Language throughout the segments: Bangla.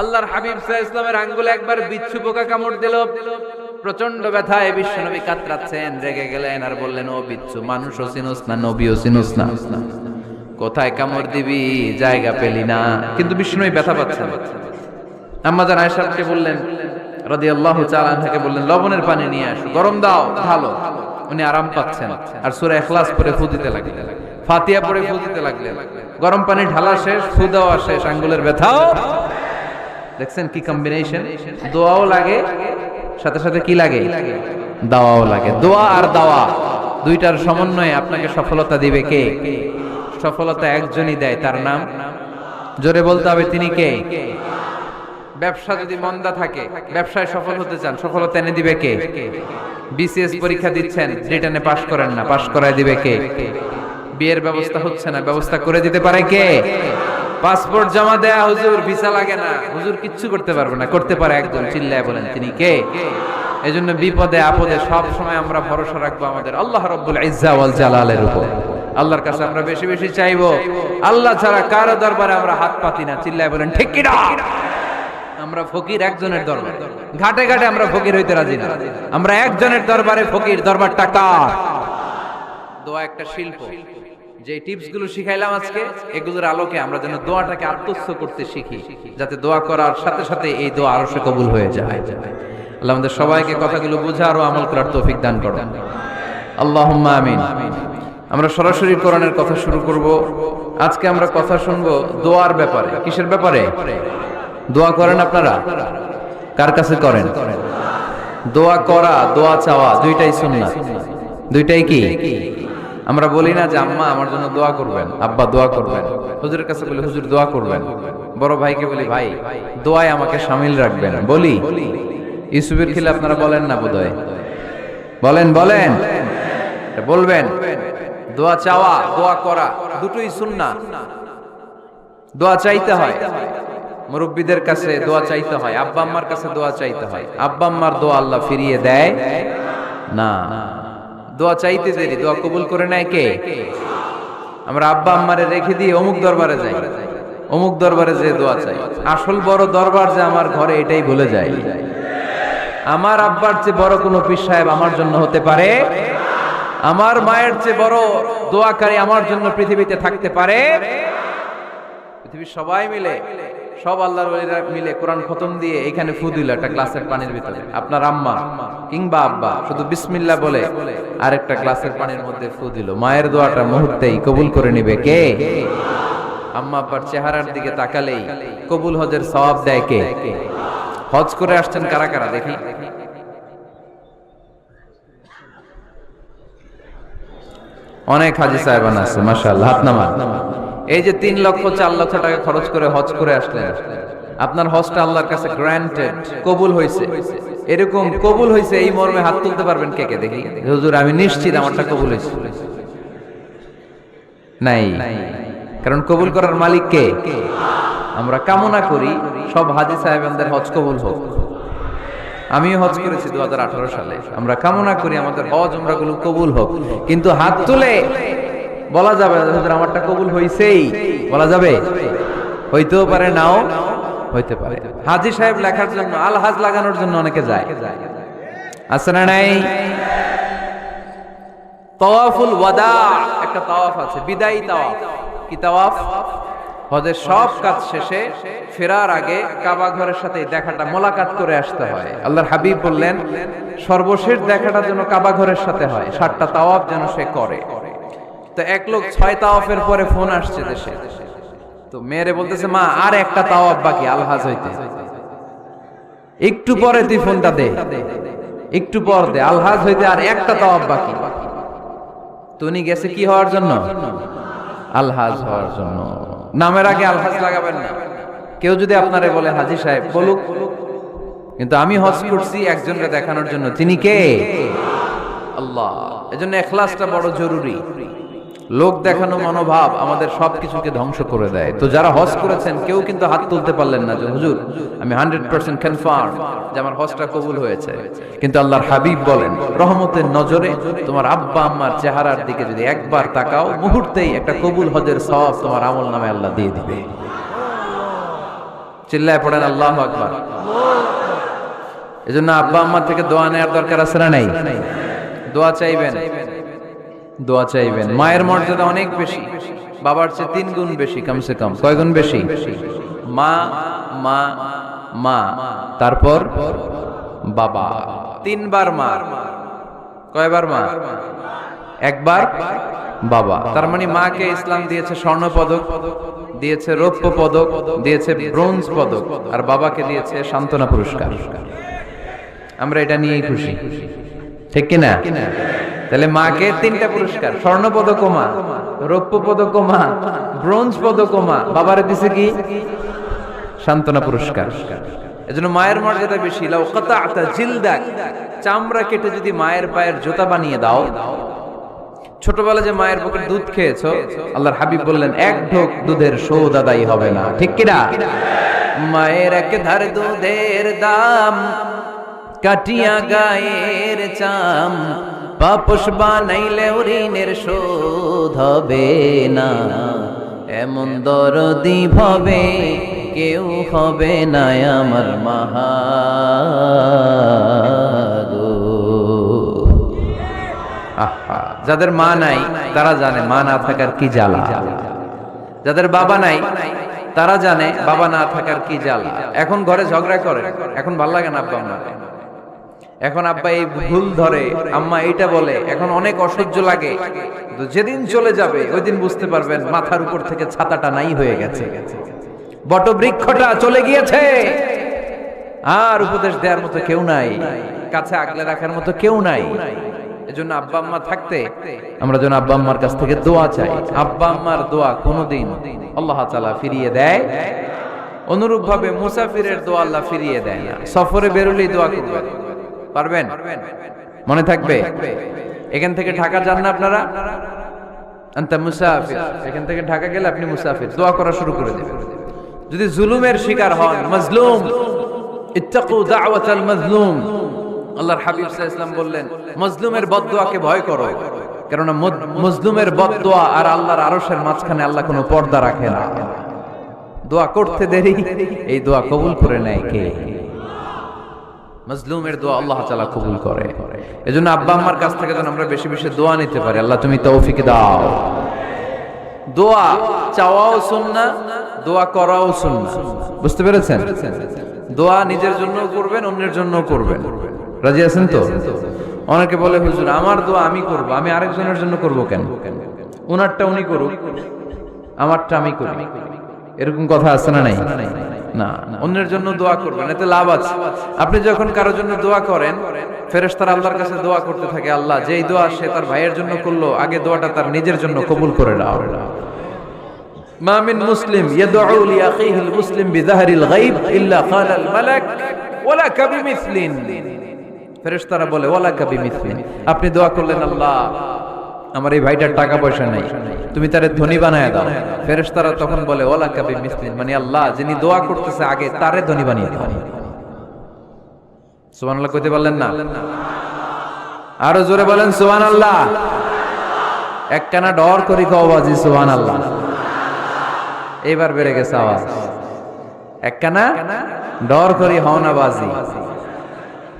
আল্লাহর হাবিব সাল্লাল্লাহু আলাইহি ওয়াসাল্লামের আঙ্গুলে একবার বিচ্ছু পোকা কামড় দিল। প্রচন্ড ব্যথায় বিশ্বনবী কাতরাচ্ছেন, রেগে গেলেন আর বললেন, ও বিচ্ছু, মানুষও চিনোস না, নবীও চিনোস না, কোথায় কামড় দিবি, জায়গা পেলি না। কিন্তু বিশ্বনবী ব্যথা পাচ্ছেন। আম্মা জান আয়েশাকে বললেন রাদিয়াল্লাহু তাআলা আনহাকে বললেন, লবণের পানি নিয়ে আসো, গরম দাও, ঢালো। উনি আরাম পাচ্ছেন আর সূরা ইখলাস পড়ে ফু দিতে লাগলেন, ফাতিহা পড়ে ফু দিতে লাগলেন। গরম পানি ঢালা শেষ, ফু দেওয়া শেষ, আঙ্গুলের ব্যথাও। দেখছেন কি কম্বিনেশন, দোয়াও লাগে সাথে সাথে কি লাগে, দাওয়াও লাগে। দোয়া আর দাওয়া দুইটার সমন্বয়ে আপনাকে সফলতা দিবে কে? সফলতা একজনই দেয়, তার নাম জোরে বলতে হবে, তিনি কে? ব্যবসা যদি মন্দা থাকে, ব্যবসায় সফল হতে চান, সফলতা এনে দিবে কে? বিসিএস পরীক্ষা দিচ্ছেন, রিটেনে পাশ করেন না, পাশ করায় দিবে কে? বিয়ের ব্যবস্থা হচ্ছে না, ব্যবস্থা করে দিতে পারে কে? পাসপোর্ট জমা দেয়া, হুজুর ভিসা লাগে না, হুজুর কিচ্ছু করতে পারবে না, করতে পারে একজন, চিল্লায় বলেন তিনি কে? এজন্য বিপদে আপদে সব সময় আমরা ভরসা রাখবো আমাদের আল্লাহ রাব্বুল ইজ্জা ওয়াল জালালের উপর। আল্লাহর কাছে আমরা বেশি বেশি চাইবো। আল্লাহ ছাড়া কারো দরবারে আমরা হাত পাতি না, চিল্লায় বলেন ঠিক কি না? আমরা ফকির একজনের দরবারে, ঘাটে ঘাটে আমরা ফকির হইতে রাজি না, আমরা একজনের দরবারে ফকির। দরবারটা কার? দোয়া একটা শিল্প। যে টিপস গুলো শিখাইলাম আজকে, এগুলোর আলোকে আমরা যেন দোয়াটাকে আত্মস্থ করতে শিখি, যাতে দোয়া করার সাথে সাথে এই দোয়া আরো সে কবুল হয়ে যায়। আল্লাহ আমাদের সবাইকে কথাগুলো বুঝার ও আমল করার তৌফিক দান করুন, আল্লাহুম্মা আমিন। আমরা সরাসরি কোরআনের কথা শুরু করব। আজকে আমরা কথা শুনবো দোয়ার ব্যাপারে। কিসের ব্যাপারে? দোয়া করেন আপনারা? কার কাছে করেন? দোয়া করা, দোয়া চাওয়া দুইটাই সুন্নাত। দুইটাই কি? আমরা বলি না যে আম্মা আমার জন্য দোয়া করবেন, আব্বা দোয়া করবেন। হুজুরের কাছে বলি হুজুর দোয়া করবেন। বড় ভাইকে বলি ভাই দোয়ায় আমাকে শামিল রাখবেন, বলি। ইউসুফের খিলে আপনারা বলেন না বোধহয়? বলেন বলেন, বলবেন। দোয়া চাওয়া, দোয়া করা দুটোই সুন্নাত। দোয়া চাইতে হয়, মুরব্বিদের কাছে দোয়া চাইতে হয়, আব্বা আম্মার কাছে দোয়া চাইতে হয়। আব্বা আম্মার দোয়া আল্লাহ ফিরিয়ে দেয় না। দোয়া চাইতে দেরি, দোয়া কবুল করে নেয় কে? আমরা আব্বা আম্মারে রেখে দিয়ে অমুক দরবারে যাই, অমুক দরবারে যে দোয়া চাই। আসল বড় দরবার যে আমার ঘরে, এটাই ভুলে যাই। আমার আব্বার চেয়ে বড় কোনো পীর সাহেব আমার জন্য হতে পারে? আমার মায়ের চেয়ে বড় দোয়াকারী আমার জন্য পৃথিবীতে থাকতে পারে? পৃথিবীর সবাই মিলে, সব আল্লাহর ওলিরা মিলে কোরআন খতম দিয়ে এখানে ফু দিল একটা গ্লাসের পানির ভিতরে, আপনার আম্মা কিংবা আব্বা শুধু বিসমিল্লাহ বলে আরেকটা গ্লাসের পানির মধ্যে ফু দিল, মায়ের দোয়াটা মুহূর্তেই কবুল করে নিবে কে? আম্মা আব্বার চেহারার দিকে তাকালেই কবুল হজের সওয়াব দেয় কে? হজ করে আসছেন কারা কারা দেখি? অনেক হাজী সাহেবান আছে, মাশাআল্লাহ, হাত নামান। এই যে 3 লক্ষ 4 লক্ষ টাকা খরচ করে হজ করে আসলেন, আপনার হজটা আল্লাহর কাছে গ্র্যান্টেড, কবুল হয়েছে। এরকম কবুল হয়েছে এই মর্মে হাত তুলতে পারবেন কে কে দেখি? হুজুর আমি নিশ্চিত আমারটা কবুল হয়েছে। নাই, কারণ কবুল করার মালিক কে? আমরা কামনা করি সব হাজী সাহেবদের হজ কবুল হোক। আমিও হজ করেছি 2018 সালে। আমরা কামনা করি আমাদের হজ উমরাগুলো কবুল হোক, কিন্তু হাত তুলে বলা যাবে হুজুর আমারটা কবুল হইছেই, বলা যাবে? হইতেও পারে, নাও হইতে পারে। হাজী সাহেব লেখার জন্য, আল হাজ লাগানোর জন্য অনেকে যায়, আছে না নাই? তাওয়াফুল ওয়াদা একটা তাওয়াফ আছে, বিদায়ী তাওয়াফ। কি তাওয়াফ? হজের সব কাজ শেষে ফেরার আগে কাবা ঘরের সাথে দেখাটা, মোলাকাত করে আসতে হয়। আল্লাহর হাবিব বললেন সর্বশেষ দেখাটা যেন কাবা ঘরের সাথে হয়, 7টা তাওয়াফ যেন সে করে। তো এক লোক 6 তাওয়াফের পরে ফোন আসছে দেশে, তো মেয়েরে বলতেছে মা আর একটা তাওয়াফ বাকি আল হাজ হইতে, একটু পরে তুই ফোনটা দে, একটু পর দে, আল হাজ হইতে আর একটা তাওয়াফ বাকি। তো উনি গেছে কি হওয়ার জন্য? আল হাজ হওয়ার জন্য। নামের আগে আল হাজ লাগাবেন না। কেউ যদি আপনারে বলে হাজী সাহেব, বলুক, কিন্তু আমি হজ করছি একজনকে দেখানোর জন্য। তিনি কে? আল্লাহ। এজন্য ইখলাসটা বড় জরুরি। লোক দেখানো মনোভাব আমাদের সবকিছুকে ধ্বংস করে দেয়। তো যারা হজ করেছেন কেউ কিন্তু হাত তুলতে পারলেন না যে হুজুর আমি 100% কনফার্ম যে আমার হজটা কবুল হয়েছে। কিন্তু আল্লাহর হাবিব বলেন রহমতের নজরে তোমার আব্বা আম্মার চেহারার দিকে যদি একবার তাকাও, মুহূর্তেই একটা কবুল হজের সওয়াব তোমার আমল নামে আল্লাহ দিয়ে দিবে। চিল্লায় পড়েন আল্লাহু আকবার। এজন্য আব্বা আম্মা থেকে দোয়া নেওয়ার দরকার আছে না নাই? দোয়া চাইবেন, দোয়া চাইবেন। মায়ের মর্যাদা অনেক বেশি, বাবার চেয়ে 3 গুণ বেশি, কমসে কম। কয় গুণ বেশি? মা মা মা, তারপর বাবা, 3 বার মা। কয়বার মা? একবার বাবা। তার মানে মাকে ইসলাম দিয়েছে স্বর্ণ পদক, দিয়েছে রৌপ্য পদক, দিয়েছে ব্রোঞ্জ পদক, আর বাবাকে দিয়েছে সান্ত্বনা পুরস্কার। আমরা এটা নিয়েই খুশি, ঠিক কিনা? তাহলে মাকে 3টা পুরস্কার, স্বর্ণ পদক মা, রৌপ্য পদক মা, ব্রোঞ্জ পদক মা, বাবারে দিছে কি? সান্ত্বনা পুরস্কার। এজন্য মায়ের মর্যাদা বেশি। লাউ কাতা'তা জিলদাক, চামড়া কেটে যদি মায়ের পায়ের জুতা বানিয়ে দাও। ছোটবেলা যে মায়ের বুকের দুধ খেয়েছো, আল্লাহর হাবিব বললেন 1 ঢোক দুধের শোধ আদায় হবে না, ঠিক কিনা? মায়ের এক ধার দুধের দাম, কাটিয়া গায়ের চাম, পাপস বানাইলে ঋণের শোধ হবে না। এমন দরদি ভাবে কেউ হবে না আমার মাহা গো। আহা, যাদের মা নাই তারা জানে মা না থাকার কি জ্বালা। যাদের বাবা নাই তারা জানে বাবা না থাকার কি জ্বালা। এখন ঘরে ঝগড়া করে, এখন ভাল লাগে না আব্বা আম্মা, এখন আব্বা এই ভুল ধরে, আম্মা এইটা বলে, এখন অনেক অসহ্য লাগে। তো যেদিন চলে যাবে ওই দিন বুঝতে পারবেন মাথার উপর থেকে ছাতাটা নাই হয়ে গেছে, বটবৃক্ষটা চলে গিয়েছে, আর উপদেশ দেওয়ার মতো কেউ নাই, কাছে আগলে রাখার মতো কেউ নাই। এজন্য আব্বা আম্মা থাকতে আমরা যেন আব্বা আম্মার কাছ থেকে দোয়া চাই। আব্বা আম্মার দোয়া কোনোদিন আল্লাহ তাআলা ফিরিয়ে দেয়। অনুরূপ ভাবে মুসাফিরের দোয়া আল্লাহ ফিরিয়ে দেয় না। সফরে বেরোলেই দোয়া করবেন, পারবেন? মনে থাকবে? এখান থেকে ঢাকা যান না আপনারা? আনতা মুসাফির, এখান থেকে ঢাকা গেলে আপনি মুসাফির, দোয়া করা শুরু করে দেবেন। যদি জুলুমের শিকার হন, মাজলুম, ইত্তাকু দাওয়াতাল মাজলুম, আল্লাহর হাবিব সাল্লাল্লাহু আলাইহি ওয়াসাল্লাম বললেন মাজলুমের বদদোয়াকে ভয় করো, কারণ মাজলুমের বদদোয়া আর আল্লাহর আরশের মাঝখানে আল্লাহ কোনো পর্দা রাখে না। দোয়া করতে দেরি, এই দোয়া কবুল করে নেয় কে? মাজলুমের দোয়া আল্লাহ তাআলা কবুল করে। এজন্য আব্বা আম্মার কাছ থেকে যেন আমরা বেশি বেশি দোয়া নিতে পারি। আল্লাহ তুমি তৌফিক দাও। দোয়া চাওয়াও সুন্নাহ, দোয়া করাও সুন্নাহ। বুঝতে পেরেছেন? দোয়া নিজের জন্য করবেন, অন্যের জন্য করবেন। রাজি আছেন তো? অনেকে বলে হুজুর আমার দোয়া আমি করব, আমি আরেকজনের জন্য করব কেন? ওনারটা উনি করুক, আমারটা আমি করি, এরকম কথা আছে না নাই? না, অন্যের জন্য দোয়া করবেন, এতে লাভ আছে। আপনি যখন কারোর জন্য দোয়া করেন, ফেরেশতারা আল্লাহর কাছে দোয়া করতে থাকে, আল্লাহ যেই দোয়া সে তার ভাইয়ের জন্য করলো, আগে দোয়াটা তার নিজের জন্য কবুল করে দাও। মা মিন মুসলিম ইয়াদউ লি আখিহিল মুসলিম বিযাহরিল গায়ব ইল্লা ক্বালাল মালাক ওয়ালাকা বিমিসলিন। ফেরেশতারা বলে ওয়ালাকা বিমিসলিন, আপনি দোয়া করলেন আল্লাহ আমার এই ভাইটার টাকা পয়সা নাই, তুমি তারে ধনী বানায় দাও। ফেরেশতারা তখন বলে ওয়ালাকা বিমিসলিন, মানে আল্লাহ যিনি দোয়া করতেছে আগে তারে ধনী বানিয়ে দাও। সুবহানাল্লাহ কইতে পারলেন না? আরো জোরে বলেন সুবহানাল্লাহ। একখানা ডর করি কওবাজি সুবহানাল্লাহ। এবার বেড়ে গেছে আওয়াজ। একখানা ডর করি হওনাবাজি,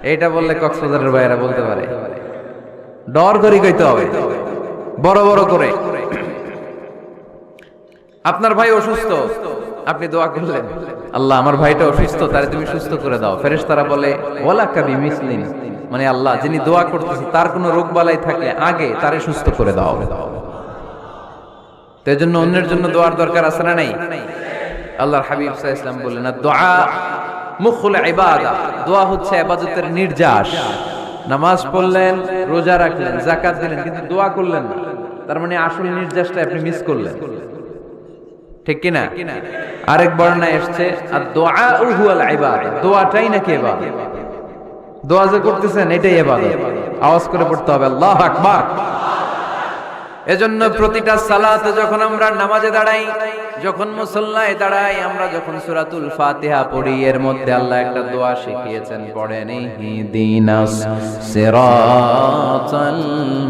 এইটা বললে কক্সবাজারের ভাইয়েরা বলতে পারে। ডর করি কইতে হবে বড় বড় করে। আপনার ভাই অসুস্থ, আপনি দোয়া করলেন আল্লাহ আমার ভাইটা অসুস্থ, তারে তুমি সুস্থ করে দাও। ফেরেশতারা বলে ওয়ালাকা বিমিসলিন, মানে আল্লাহ যিনি দোয়া করতেছে তার কোনো রোগ বালাই থাকলে আগে তারে সুস্থ করে দাও। তো এজন্য অন্যের জন্য দোয়ার দরকার আছে না নাই? আল্লাহর হাবিব সাল্লাল্লাহু আলাইহি ওয়াসাল্লাম বললেন দুআ মুখুল ইবাদা, দোয়া হচ্ছে ইবাদতের নির্যাস। নামাজ পড়লেন, রোজা রাখলেন, যাকাত দিলেন, কিন্তু দোয়া করলেন না, তার মানে আসল নির্যাসটা আপনি মিস করলেন, ঠিক কি না? আরেক বর্ণনায় এসেছে আদ-দুআউ হুয়াল ইবাদা, দোয়াটাই নাকি ইবাদত। দোয়া যে করতেছেন এটাই ইবাদত। আওয়াজ করে পড়তে হবে আল্লাহু আকবার। এজন্য প্রতিটা সালাতে যখন আমরা নামাজে দাঁড়াই, যখন মুসল্লায় দাঁড়াই, আমরা যখন সূরাতুল ফাতিহা পড়ি, এর মধ্যে আল্লাহ একটা দোয়া শিখিয়েছেন, পড়েন ইহদিনাস সিরাতাল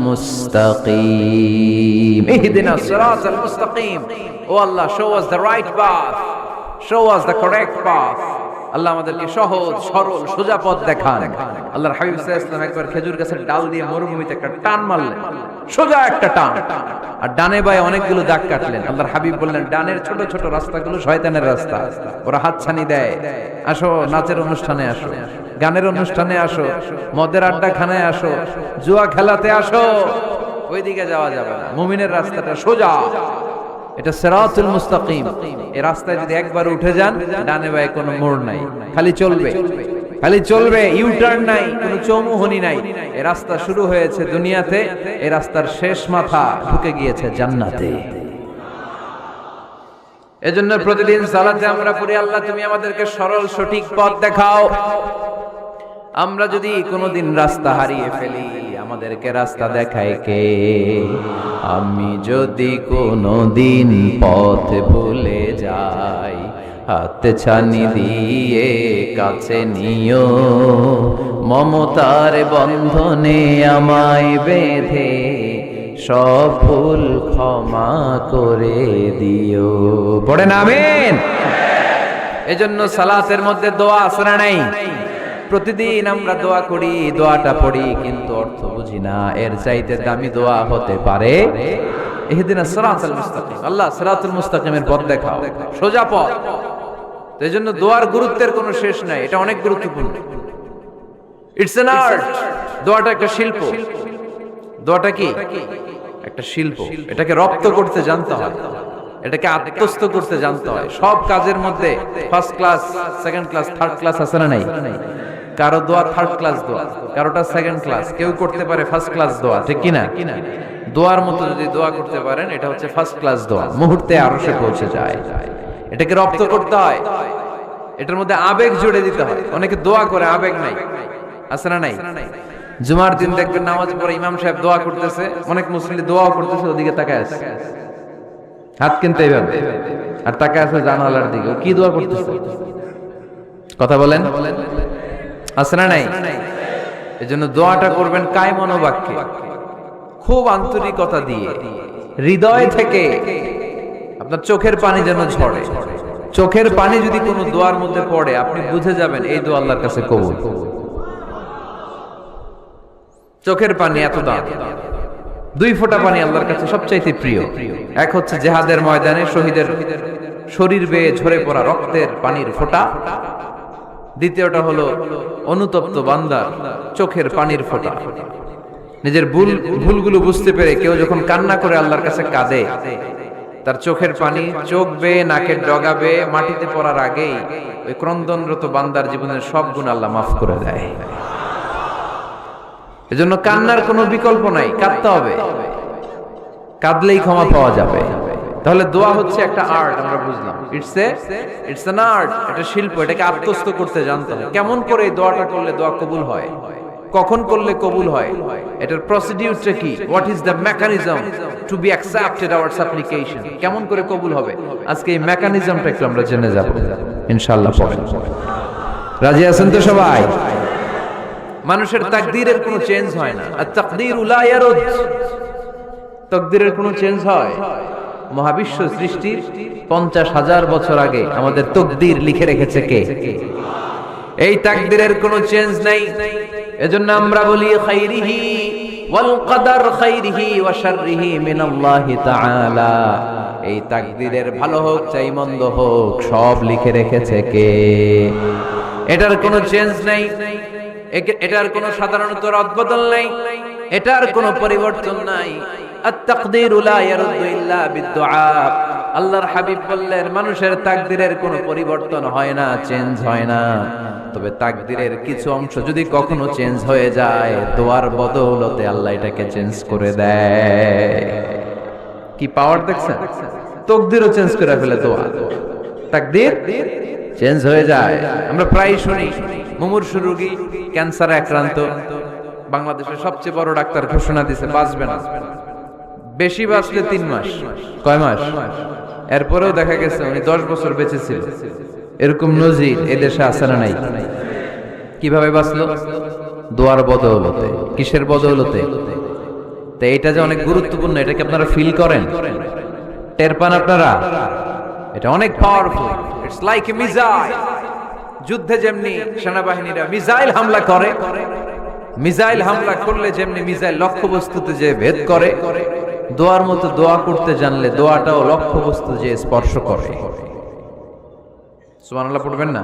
মুস্তাকিম। ইহদিনাস সিরাতাল মুস্তাকিম, ও Allah show us the right path, show us the correct path. Allah আমাদেরকে সহজ সরল সোজা পথ দেখান। আল্লাহর হাবিব সাল্লাল্লাহু আলাইহি ওয়াসাল্লাম একবার খেজুর গাছের ডাল দিয়ে মরুভূমিতে একটা টান মারলেন, সোজা একটা টান, আর ডানে বায়ে অনেকগুলো দাগ কাটলেন। আল্লাহর হাবিব বললেন, ডানের ছোট ছোট রাস্তাগুলো শয়তানের রাস্তা, ওরা হাতছানি দেয়। আসো নাচের অনুষ্ঠানে আসো, গানের অনুষ্ঠানে আসো, মদের আড্ডাখানায় আসো, জুয়া খেলাতে আসো, ওইদিকে যাওয়া যাবে না। মুমিনের রাস্তাটা সোজা, এটা সিরাতুল মুস্তাকিম। এই রাস্তায় যদি একবার উঠে যান, ডানে বায়ে কোনো মোড় নাই, খালি চলবে, খালি চলবে, ইউ টার্ন নাই, কোনো চৌমুহনী নাই। এই রাস্তা শুরু হয়েছে দুনিয়াতে, এই রাস্তার শেষ মাথা ঢুকে গিয়েছে জান্নাতে। এজন্য প্রতিদিন সালাতে আমরা পড়ি, আল্লাহ তুমি আমাদেরকে সরল সঠিক পথ দেখাও। আমরা যদি কোনোদিন রাস্তা হারিয়ে ফেলি, আমাদেরকে রাস্তা দেখায় কে? আমি যদি কোনোদিন পথ ভুলে যাই, হাতে ছানি দিয়ে কাছে নিও, মমতার বন্ধনে আমায় বেঁধে সব ভুল ক্ষমা করে দিও। পড়েন আমিন। এজন্য সালাতের মধ্যে দোয়া আছে না নাই? প্রতিদিন আমরা দোয়া করি, দোয়াটা পড়ি, কিন্তু অর্থ বুঝি না। এর চাইতে দামি দোয়া হতে পারে ইহদিনাস সিরাতাল মুস্তাকিম, আল্লাহ সিরাতুল মুস্তাকিমের পথ দেখাও, সোজা পথ। তো এজন্য দোয়ার গুরুত্বের কোনো শেষ নাই, এটা অনেক গুরুত্বপূর্ণ। It's an art. দোয়াটা একটা শিল্প। দোয়াটা কি? একটা শিল্প। এটাকে রপ্ত করতে জানতে হয়, এটাকে আত্মস্থ করতে জানতে হয়। সব কাজের মধ্যে first class, second class, third class আছে না নাই? কারো দোয়া থার্ড ক্লাস দোয়া, কারোটা সেকেন্ড ক্লাস, কেউ করতে পারে ফার্স্ট ক্লাস দোয়া, ঠিক কি না? দোয়ার মতো যদি দোয়া করতে পারেন, এটা হচ্ছে ফার্স্ট ক্লাস দোয়া, মুহূর্তে আরশে পৌঁছে যায়। এটাকে রপ্ত করতে হয়, এটার মধ্যে আবেগ জুড়ে দিতে হয়। অনেকে দোয়া করে আবেগ নাই, আছে না নাই? জুমার দিন দেখবেন নামাজ পড়ে ইমাম সাহেব দোয়া করতেছে, অনেক মুসল্লি দোয়াও করতেছে, ওদিকে তাকায় আছে, হাত কিনতে এইভাবে, আর তাকায় আছে জানালার দিকে, কি দোয়া করতেছে? কথা বলেন, আছে না নাই? এজন্য দোয়াটা করবেন কায় মনোবাক্যে, খুব আন্তরিকতা দিয়ে, হৃদয় থেকে। আপনার চোখের পানি যেন ঝরে। চোখের পানি যদি কোনো দোয়ার মধ্যে পড়ে, আপনি বুঝে যাবেন এই দোয়া আল্লাহর কাছে কবুল। চোখের পানি এত দাম। দুই ফোঁটা পানি আল্লাহর কাছে সবচাইতে প্রিয়। এক হচ্ছে জিহাদের ময়দানে শহীদের শরীর বেয়ে ঝরে পড়া রক্তের পানির ফোঁটা, দ্বিতীয়টা হলো অনুতপ্ত বান্দার চোখের পানির ফোঁটা। নিজের ভুলগুলো বুঝতে পেরে কেউ যখন কান্না করে আল্লাহর কাছে কাঁদে, তার চোখের পানি চোখ বেয়ে নাকের ডগা বেয়ে মাটিতে পড়ার আগেই ওই ক্রন্দনরত বান্দার জীবনের সব গুণ আল্লাহ মাফ করে দেয়। এজন্য কান্নার কোনো বিকল্প নাই, কাঁদতে হবে, কাঁদলেই ক্ষমা পাওয়া যাবে। তাহলে দোয়া হচ্ছে একটা আর্ট, আমরা বুঝলাম। ইটস অ্যান আর্ট, এটা শিল্প। এটাকে আত্মস্থ করতে জানতে হবে। কেমন করে এই দোয়াটা করলে দোয়া কবুল হয়, কখন করলে কবুল হয়, এটার প্রসিডিউরটা কি, what is the mechanism two be accepted hour সাপ্লিকেশন, কেমন করে কবুল হবে, আজকে এই মেকানিজমটা একটু আমরা জেনে যাব ইনশাআল্লাহ। রাজি আছেন তো সবাই? মানুষের তাকদীরের কোনো চেঞ্জ হয় না। আর তাকদীরু লা ইয়ারুদ, তাকদীরের কোনো চেঞ্জ হয়? মহাবিশ্ব সৃষ্টির 50,000 বছর আগে আমাদের তাকদীর লিখে রেখেছে কে? এই তাকদীরের কোনো চেঞ্জ নাই। এজন্য আমরা বলি খাইরিহি ওয়াল কদর, খাইরিহি ওয়া শাররিহি মিনাল্লাহি তাআলা। এই তাকদীরের ভালো হোক চাই মন্দ হোক, সব লিখে রেখেছে কে? এটার কোনো চেঞ্জ নাই, এটার কোনো সাধারণত রদবদল নাই, এটার কোনো পরিবর্তন নাই। আত-তাকদীরু লা ইয়ারুদ্দু ইল্লা বিদ-দুআ। আল্লাহর হাবিব বললেন, মানুষের তাকদীরের কোনো পরিবর্তন হয় না, চেঞ্জ হয় না। তবে তাকদীরের কিছু অংশ যদি কখনো চেঞ্জ হয়ে যায়, দোয়ার বদৌলতে আল্লাহ এটাকে চেঞ্জ করে দেয়। কি পাওয়ার দেখছেন? তাকদীরও চেঞ্জ করে ফেলে দোয়া, তাকদীর চেঞ্জ হয়ে যায়। আমরা প্রায় শুনি মুমূর্ষু রোগী, ক্যান্সারে আক্রান্ত, বাংলাদেশের সবচেয়ে বড় ডাক্তার ঘোষণা দিয়েছে বাঁচবে না, বেশি বাঁচলে 3 মাস। কয় মাস? এরপরেও দেখা গেছে উনি 10 বছর বেঁচে ছিল। এরকম নজির এদেশে আছে না নাই? কিভাবে বাঁচলো? দোয়ার বদৌলতে। কিসের বদৌলতে? তো এটা যে অনেক গুরুত্বপূর্ণ, এটাকে আপনারা ফিল করেন, টের পান আপনারা? এটা অনেক powerful. It's like a missile. যুদ্ধে যেমনি সেনাবাহিনীরা মিসাইল হামলা করে, মিসাইল হামলা করলে যেমনি মিসাইল লক্ষ্যবস্তুতে যে ভেদ করে, দোয়ার মতো দোয়া করতে জানলে দোয়াটাও লক্ষ্যবস্তু যে স্পর্শ করে। সুবহানাল্লাহ পড়বেন না?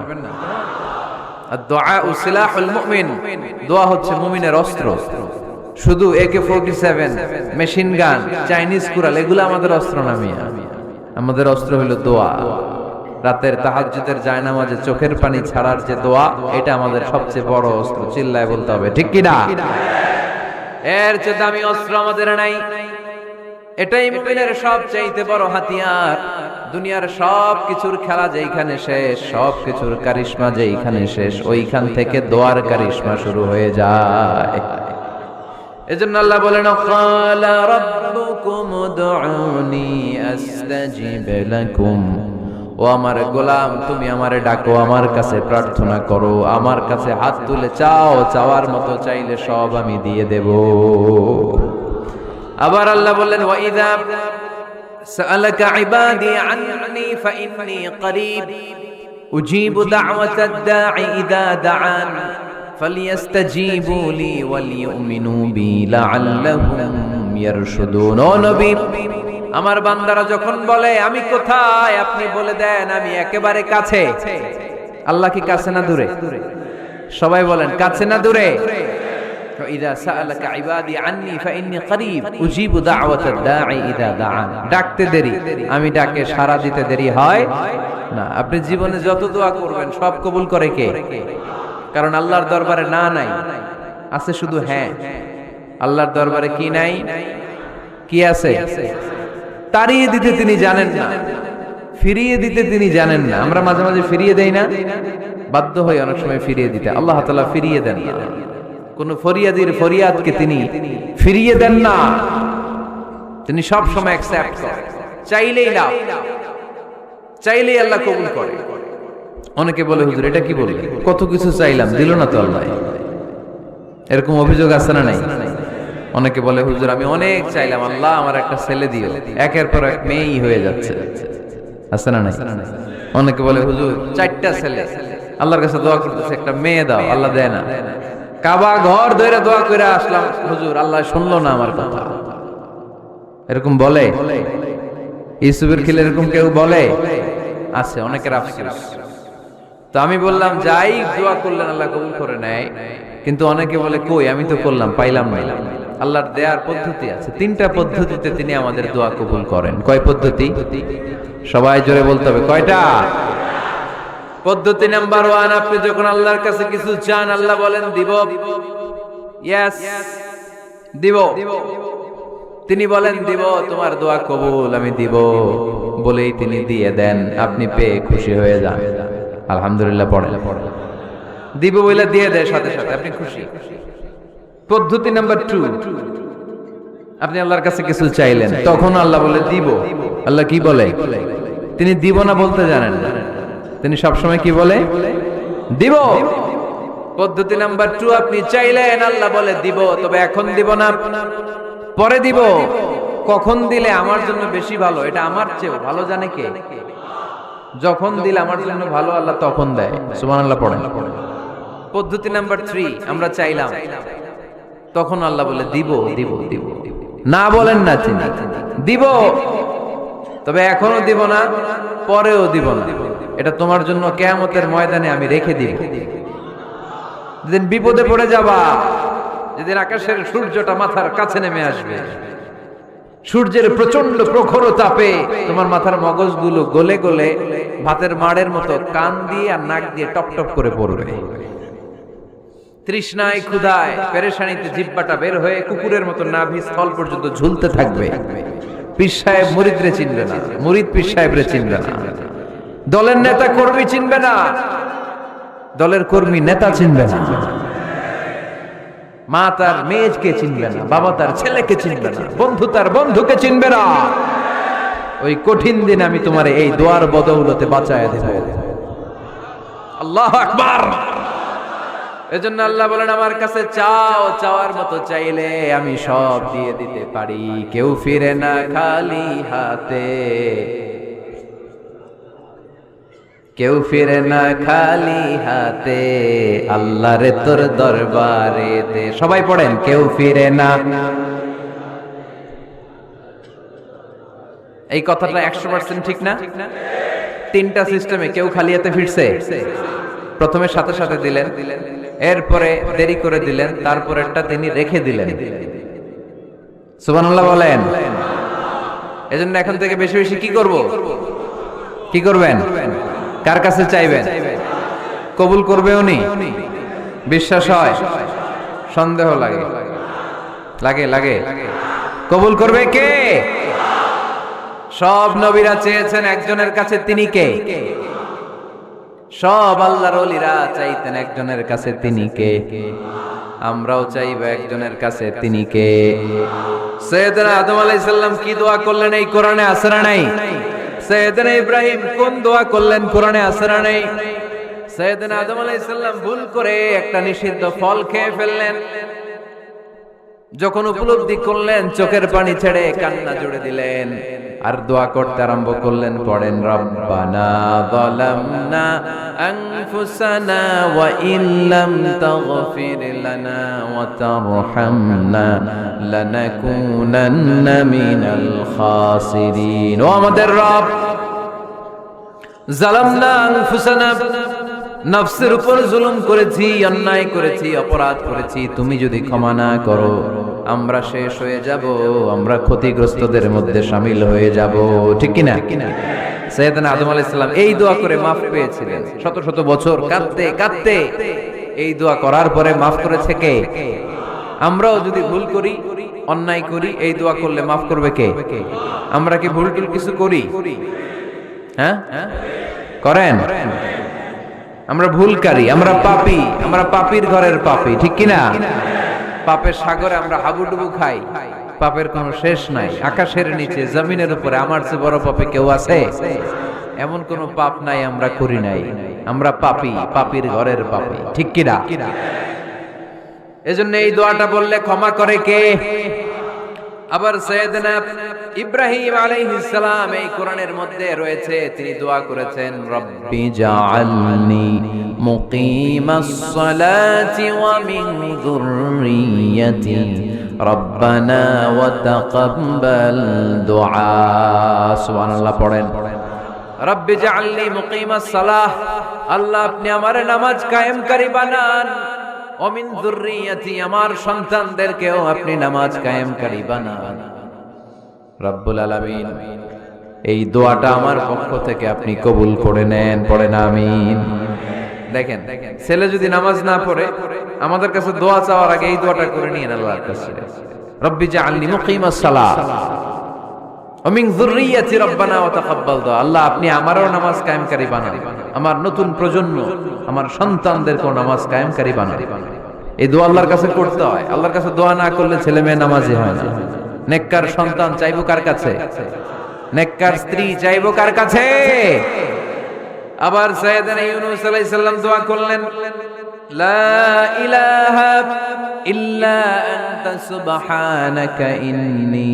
আদ-দুআ সিলাহুল মুমিন, দোয়া হচ্ছে মুমিনের অস্ত্র। শুধু AK-47, machine gun, Chinese Corel এগুলো আমাদের অস্ত্র না মিয়া। আমাদের অস্ত্র হলো দোয়া। রাতের তাহাজ্জুদের জায়নামাজে চোখের পানি ছাড়ার যে দোয়া, এটা আমাদের সবচেয়ে বড় অস্ত্র। চিল্লায় বলতে হবে ঠিক কি না? এর চেয়ে দামি অস্ত্র আমাদের নাই। এটাই মুমিনের সবচাইতে বড় হাতিয়ার। দুনিয়ার সব কিছুর খেলা যেইখানে শেষ, সব কিছুর কারিশমা যেইখানে শেষ, ওইখান থেকে দোয়ার কারিশমা শুরু হয়ে যায়। এজন্য আল্লাহ বলেন, ক্বালা রাব্বুকুম উদউনি আস্তাজিব লাকুম। ও আমার গোলাম, তুমি আমারে ডাকো, আমার কাছে প্রার্থনা করো, আমার কাছে হাত তুলে চাও, চাওয়ার মতো চাইলে সব আমি দিয়ে দেব। আবার আল্লাহ বললেন, ওয়া ইযা সাআলাকা ইবাদি আন্নী ফাইন্নী করিব উজিবু দাওয়াতাদ দাঈ ইযা দাআন ফালিয়াস্তাজিবু লি ওয়ালিউমিনু বি লাআল্লাহুম ইয়ারশুদুন। ও নবী, আমার বান্দারা যখন বলে আমি কোথায়, আপনি বলে দেন আমি একেবারে কাছে। আল্লাহ কি কাছে না দূরে? সবাই বলেন কাছে না দূরে? ইযা সাআলাকা ইবাদি আন্নী ফাইন্নী করিব উজিবু দাওয়াতাদ দাঈ ইযা দাআন। ডাকতে দেরি, আমি ডাকে সাড়া দিতে দেরি হয় না। আপনি জীবনে যত দোয়া করবেন সব কবুল করে কে? কারণ আল্লাহর দরবারে না নাই, আছে শুধু হ্যাঁ। আল্লাহর দরবারে কি নাই? কি আছে? তাড়িয়ে দিতে তিনি জানেন না, ফিরিয়ে দিতে তিনি জানেন না। আমরা মাঝে মাঝে ফিরিয়ে দেই না, বাধ্য হই অনেক সময় ফিরিয়ে দিতে। আল্লাহ তাআলা ফিরিয়ে দেন না। কোন ফরিয়াদির ফরিয়াদকে তিনি ফিরিয়ে দেন না, তিনি সব সময় অ্যাকসেপ্ট করেন। চাইলেই লাভ, চাইলেই আল্লাহ কবুল করে। অনেকে বলে, হুজুর এটা কি বললেন, কত কিছু চাইলাম দিল না তো আল্লাহ। এরকম অভিযোগ আছে না নাই? অনেকে বলে, হুজুর আমি অনেক চাইলাম, আল্লাহ আমার একটা ছেলে দিও, একের পর এক মেয়েই হয়ে যাচ্ছে। আছে না নাই? অনেকে বলে, হুজুর 4টা ছেলে, আল্লাহর কাছে দোয়া করতেছে একটা মেয়ে দাও, আল্লাহ দেয় না। কাবা ঘর ধরে দোয়া করে আসলাম, হুজুর আল্লাহ শুনলো না আমার কথা। এরকম বলে? ইউসুফের খিলে এরকম কেউ বলে? আছে, অনেকের আফসোস। তো আমি বললাম, যাই দোয়া করলেন আল্লাহ কবুল করে নেয়, কিন্তু অনেকে বলে কই আমি তো করলাম পাইলাম না। আল্লাহর দেয়ার পদ্ধতি আছে, 3টা পদ্ধতিতে তিনি আমাদের দোয়া কবুল করেন। কয় পদ্ধতি? সবাই জোরে বলতে হবে, কয়টা? পদ্ধতি নাম্বার 1, আপনি যখন আল্লাহর কাছে কিছু চান আল্লাহ বলেন দিব, ইয়েস দিব। তিনি বলেন দিব, তোমার দোয়া কবুল, আমি দিব বলেই তিনি দিয়ে দেন। আপনি পেয়ে খুশি হয়ে যান, আলহামদুলিল্লাহ পড়েন। দিব বলে দিয়ে দেয় সাথে সাথে, আপনি খুশি। পদ্ধতি নাম্বার 2, আপনি আল্লাহর কাছে কিছু চাইলেন, তখন আল্লাহ বলে দিব। আল্লাহ কি বলে? তিনি দিব না বলতে জানেন না, তিনি সবসময় কি বলে? দিব। পদ্ধতি নাম্বার 2, আপনি চাইলেন, আল্লাহ বলে দিব, তবে এখন দিব না, পরে দিব। কখন দিলে আমার জন্য বেশি ভালো, এটা আমার চেয়ে ভালো জানে কে? যখন দিলে আমার জন্য ভালো আল্লাহ তখন দেয়। সুবহানাল্লাহ পড়েন। পদ্ধতি নাম্বার 3, আমরা চাইলাম, তখন আল্লাহ বলে দিব দিব দিব। না বলেন না, তিনি দিব, তবে এখনো দিব না, পরেও দিব না। এটা তোমার জন্য কিয়ামতের ময়দানে আমি রেখে দিব। যেদিন বিপদে পড়ে যাবা, যেদিন আকাশের সূর্যটা মাথার কাছে নেমে আসবে, সূর্যের প্রচন্ড প্রখর তাপে তোমার মাথার মগজগুলো গলে গলে ভাতের মাড়ের মতো কান দিয়ে আর নাক দিয়ে টপ টপ করে পড়বে। তৃষ্ণায় ক্ষুধায় পেরেশানিতে জিহ্বাটা বের হয়ে কুকুরের মতো নাভি স্থল পর্যন্ত ঝুলতে থাকবে। পীর সাহেব মুরিদরে চিনবে না, মুরিদ পীর সাহেবরে চিনবে না, দলের নেতা কর্মী চিনবে না, দলের কর্মী নেতা চিনবে না, মা তার মেয়েকে চিনবে না, বাবা তার ছেলেকে চিনবে না, বন্ধু তার বন্ধুকে চিনবে না। ওই কঠিন দিন আমি তোমার এই দোয়ার বদৌলতে বাঁচায় দেব। আল্লাহু আকবার। এজন্য আল্লাহ বলেন, আমার কাছে চাও, চাওয়ার মতো চাইলে আমি সব দিয়ে দিতে পারি। কেউ ফিরে না খালি হাতে। কেউ ফিরে না খালি হাতে, আল্লাহরে তোর দরবারে দে। সবাই পড়েন, কেউ ফিরে না। এই কথাটা 100% ঠিক না? তিনটা সিস্টেমে কেউ খালি হাতে ফিরছে? প্রথমে সাথে সাথে দিলেন, এরপরে দেরি করে দিলেন, তারপরেরটা তিনি রেখে দিলেন। সুবহানাল্লাহ বলেন। এজন্য এখন থেকে বেশি বেশি কি করব? কি করবেন? কার কাছে চাইবেন? কবুল করবে উনি? বিশ্বাস হয়? সন্দেহ লাগে? লাগে লাগে? কবুল করবে কে? সব নবীরা চেয়েছেন একজনের কাছে, তিনি কে? সব আল্লাহর ওলিরা চাইতেন একজনের কাছে, তিনি কে? আমরাও চাইবো একজনের কাছে, তিনি কে? সাইয়েদনা আদম আলাইহিস সালাম কি দোয়া করলেন এই কোরআনে আছে না নাই? সাইয়েদনা ইব্রাহিম কোন দোয়া করলেন কোরআনে আছে না নাই? সাইয়েদনা আদম আলাইহিস সালাম ভুল করে একটা নিষিদ্ধ ফল খেয়ে ফেললেন, যখন উপলব্ধি করলেন চোখের পানি ছেড়ে কান্না জুড়ে দিলেন আর দোয়া করতে আরম্ভ করলেন। পড়েন, রব্বানা যালামনা আনফুসানা ওয়া ইল্লাম তাগফির লানা ওয়া তারহামনা লানাকুনান্না মিনাল খাসিরিন। ও আমাদের রব, যালামনা আনফুসানা, নফসের উপর জুলুম করেছি, অন্যায় করেছি, অপরাধ করেছি, তুমি যদি ক্ষমা না করো আমরা শেষ হয়ে যাব, আমরা ক্ষতিগ্রস্তদের মধ্যে শামিল হয়ে যাব। ঠিক কিনা? সাইয়েদনা আদম আলাইহিস সালাম এই দোয়া করে মাফ পেয়েছিলেন। শত শত বছর কাঁদতে কাঁদতে এই দোয়া করার পরে মাফ করেছে কে? আমরাও যদি ভুল করি, অন্যায় করি, এই দোয়া করলে মাফ করবে কে? আমরা কি ভুল টুল কিছু করি? হ্যাঁ করেন? আমরা ভুলকারী, আমরা পাপী, আমরা পাপীর ঘরের পাপী। ঠিক কিনা? পাপের সাগরে আমরা হাবুডুবু খাই, পাপের কোনো শেষ নাই। আকাশের নিচে, জমিনের উপরে আমার চেয়ে বড় পাপী কেউ আছে? এমন কোন পাপ নাই আমরা করি নাই। আমরা পাপী, পাপীর ঘরের পাপী। ঠিক কিনা? এজন্য এই দোয়াটা বললে ক্ষমা করে কে? আবার সাইয়েদনা ইব্রাহিম আলাইহিস সালাম এই কোরআনের মধ্যে রয়েছে, তিনি দোয়া করেছেন, রব্বি জাআলনি মুকিমাস সালাতি ওয়া মিন যুররিয়্যাতি রব্বানা ওয়া তাকাব্বাল দুআ। সুবহানাল্লাহ পড়েন, রব্বি জাআলনি মুকিমাস সালাহ, আল্লাহ আপনি আমার নামাজ কায়েমকারী বানান, ও মিন যুররিয়্যাতি, আমার সন্তানদেরকেও আপনি নামাজ কায়েমকারী বানান। রব্বুল আলামিন এই দোয়াটা আমার পক্ষ থেকে আপনি কবুল করে নেন। পড়েন আমিন। দেখেন, ছেলে যদি নামাজ না পড়ে আমাদের কাছে দোয়া চাওয়ার আগে এই দোয়াটা করে নিয়েন আল্লাহর কাছে, রব্বি জাআলনি মুকিমাস সালাহ ওয়া মিন যুররিয়্যাতি রব্বানা ওয়া তাকাব্বাল দুআ। আল্লাহ আপনি আমারও নামাজ কায়েমকারী বানান, আমার নতুন প্রজন্ম, আমার সন্তানদেরকেও নামাজ কায়েমকারী বানান। এই দোয়া আল্লাহর কাছে করতে হয়। আল্লাহর কাছে দোয়া না করলে ছেলে মেয়ে নামাজি হয় না। নেককার সন্তান চাইবো কার কাছে? নেককার স্ত্রী চাইবো কার কাছে? আবার সাইয়েদনা ইউনূস আলাইহিস সালাম দোয়া করলেন, লা ইলাহা ইল্লা আনতা সুবহানাকা ইন্নী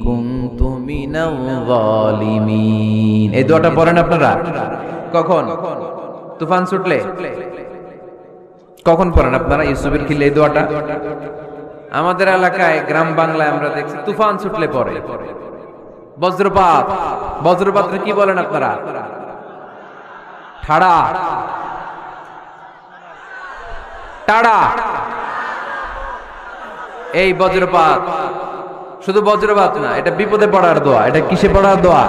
কুনতু মিনাল যালিমিন। এই দোয়াটা পড়েন আপনারা কখন? তুফান ছুটলে? কখন পড়েন আপনারা ইউসুফের খিলে এই দোয়াটা? আমাদের এলাকায় গ্রাম বাংলায় আমরা দেখছি তুফান ছুটলে পড়ে। বজ্রপাত, বজ্রপাতকে কি বলেন আপনারা? ঠাড়া, টাড়া। এই বজ্রপাত শুধু বজ্রপাত না, এটা বিপদে পড়ার দোয়া। এটা কিসে পড়ার দোয়া?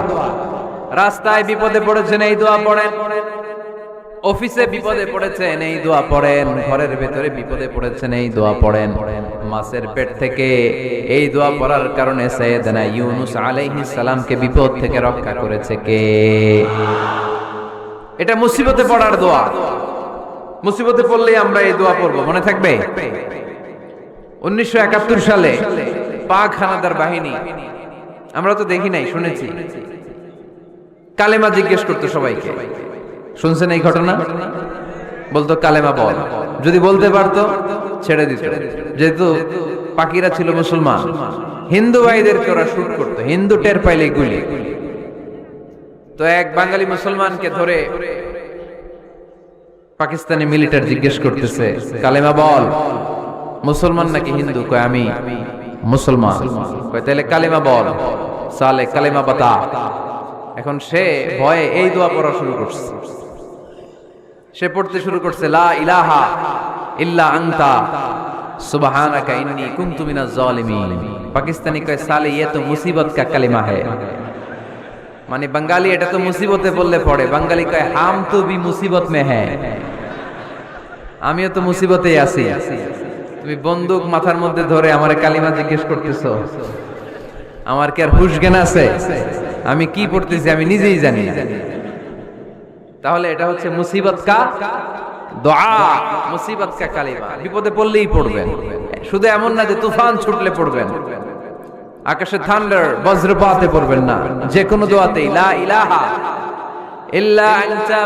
রাস্তায় বিপদে পড়েছেন এই দোয়া পড়েন, অফিসে বিপদে পড়েছেন এই দোয়া পড়েন, ঘরের ভেতরে বিপদে পড়েছেন এই দোয়া পড়েন। মাছের পেট থেকে এই দোয়া পড়ার কারণে সাইয়েদনা ইউনূস আলাইহিস সালামকে বিপদ থেকে রক্ষা করেছে কে? এটা মুসিবতে পড়ার দোয়া। মুসিবতে পড়লেই আমরা এই দোয়া পড়বো, মনে থাকবে? 1971 সালে পাক হানাদার বাহিনী, আমরা তো দেখি নাই, শুনেছি, কালেমা জিজ্ঞেস করতো সবাইকে। শুনছেন এই ঘটনা? বলতো কালেমা বল, যদি বলতে পারতো ছেড়ে দিত। যেহেতু পাকিরা ছিল মুসলমান, হিন্দু ভাইদেরকে ওরা শুট করতো, হিন্দু টের পাইলে গুলি। তো এক বাঙালি মুসলমানকে ধরে পাকিস্তানি মিলিটারি জিজ্ঞেস করতেছে, কালেমা বল। মুসলমান নাকি হিন্দু? কয় আমি মুসলমান। কয় তাহলে কালেমা বল। সালে কালেমা বাতা। এখন সে ভয়ে এই দোয়া পড়া শুরু করছে। সে পড়তে শুরু করছে, লা ইলাহা ইল্লা আনতা সুবহানাকা ইন্নী কুনতু মিনাজ জালিমিন। পাকিস্তানি কয় সালে ये तो मुसीबत का कलिमा है। মানে বাঙালি এটা তো মুসিবতে বললে পড়ে। বাঙালি কয় হাম তো ভি মুসিবত মে হ্যায়, আমিও তো মুসিবতেই আছি। তুমি বন্দুক মাথার মধ্যে ধরে আমারে কালিমা জিজ্ঞেস করতেছো, আমার কি আর হুশ জ্ঞান আছে? আমি কি পড়তেছি আমি নিজেই জানি না। তাহলে এটা হচ্ছে মুসিবত কা দোয়া, মুসিবত কা কালিমা। বিপদে পড়লেই পড়বেন, শুধু এমন না যে তুফান ছুটলে পড়বেন, আকাশে থান্ডার বজ্রপাতে পড়বেন না। যে কোনো দোয়াতেই লা ইলাহা ইল্লা আনতা